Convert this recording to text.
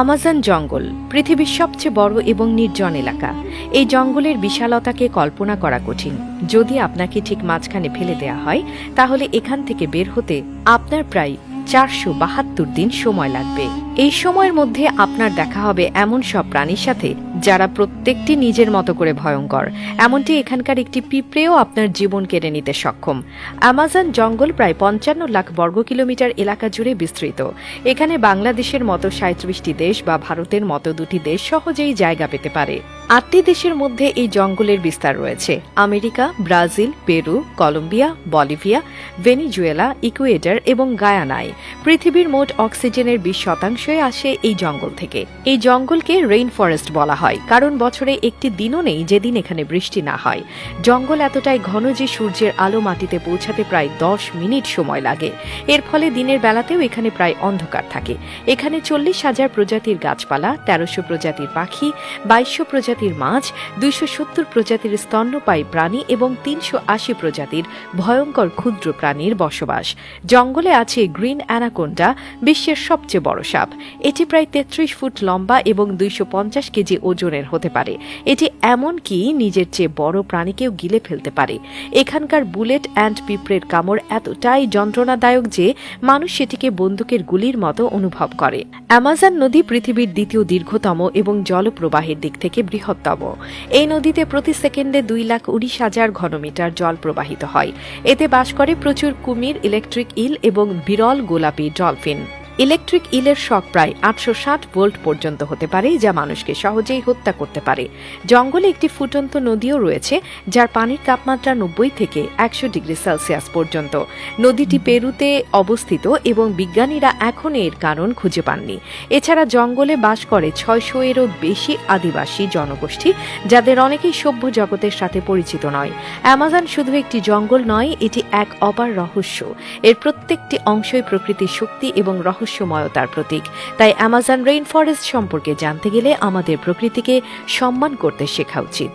Amazon জঙ্গল পৃথিবীর সবচেয়ে বড় এবং নির্জন এলাকা। এই জঙ্গলের বিশালতাকে কল্পনা করা কঠিন। যদি আপনাকে ঠিক মাঝখানে ফেলে দেয়া হয়, তাহলে এখান থেকে বের হতে আপনার প্রায় 472 দিন সময় লাগবে। এই সময়ের মধ্যে আপনার দেখা হবে এমন সব প্রাণীর সাথে যারা প্রত্যেকটি নিজের মতো করে ভয়ঙ্কর। এমনটি এখানকার একটি পিঁপড়েও আপনার জীবন কেড়ে নিতে সক্ষম। আমাজন জঙ্গল প্রায় 55 লাখ বর্গ কিলোমিটার এলাকা জুড়ে বিস্তৃত। এখানে বাংলাদেশের মতো 37টি দেশ বা ভারতের মতো 2টি দেশ সহজেই জায়গা পেতে পারে। 8টি দেশের মধ্যে এই জঙ্গলের বিস্তার রয়েছে: America, Brazil, Peru, Colombia, Bolivia, Venezuela, Ecuador এবং গায়ানায়। পৃথিবীর মোট অক্সিজেনের 20% আসে এই জঙ্গল থেকে। এই জঙ্গলকে রেইন ফরেস্ট বলা হয়, কারণ বছরে একটি দিনও নেই যেদিন এখানে বৃষ্টি না হয়। জঙ্গল এতটাই ঘন যে সূর্যের আলো মাটিতে পৌঁছাতে প্রায় 10 মিনিট সময় লাগে। এর ফলে দিনের বেলাতেও এখানে প্রায় অন্ধকার থাকে। এখানে 40,000 প্রজাতির গাছপালা, 1300 প্রজাতির পাখি, 2200 প্রজাতির মাছ, 270 প্রজাতির স্তন্যপায়ী প্রাণী এবং 380 প্রজাতির ভয়ঙ্কর ক্ষুদ্র প্রাণীর বসবাস। জঙ্গলে আছে গ্রিন অ্যানাকোন্ডা, বিশ্বের সবচেয়ে বড় সাপ। এটি প্রায় 33 ফুট লম্বা এবং 250 কেজি ওজনের হতে পারে। এটি এমনকি নিজের চেয়ে বড় প্রাণীকেও গিলে ফেলতে পারে। এখানকার বুলেট অ্যান্ড পিঁপড়ের কামড় এতটাই যন্ত্রণাদায়ক যে মানুষ সেটিকে বন্দুকের গুলির মতো অনুভব করে। অ্যামাজন নদী পৃথিবীর দ্বিতীয় দীর্ঘতম এবং জলপ্রবাহের দিক থেকে বৃহত্তম। এই নদীতে প্রতি সেকেন্ডে 2,19,000 ঘনমিটার জল প্রবাহিত হয়। এতে বাস করে প্রচুর কুমির, ইলেকট্রিক ইল এবং বিরল গোলাপি ডলফিন। ইলেকট্রিক ইলের শক প্রায় 860 ভোল্ট পর্যন্ত হতে পারে, যা মানুষকে সহজেই হত্যা করতে পারে। জঙ্গলে একটি ফুটন্ত নদীও রয়েছে, যার পানির তাপমাত্রা 90 থেকে 100 ডিগ্রি সেলসিয়াস পর্যন্ত। নদীটি পেরুতে অবস্থিত এবং বিজ্ঞানীরা এখন এর কারণ খুঁজে পাননি। এছাড়া জঙ্গলে বাস করে 600-এরও বেশি আদিবাসী জনগোষ্ঠী, যাদের অনেকেই সভ্য জগতের সাথে পরিচিত নয়। অ্যামাজন শুধু একটি জঙ্গল নয়, এটি এক অপার রহস্য। এর প্রত্যেকটি অংশই প্রকৃতির শক্তি এবং রহস্যময়তার প্রতীক। তাই অ্যামাজন রেইন ফরেস্ট সম্পর্কে জানতে গেলে আমাদের প্রকৃতিকে সম্মান করতে শেখা উচিত।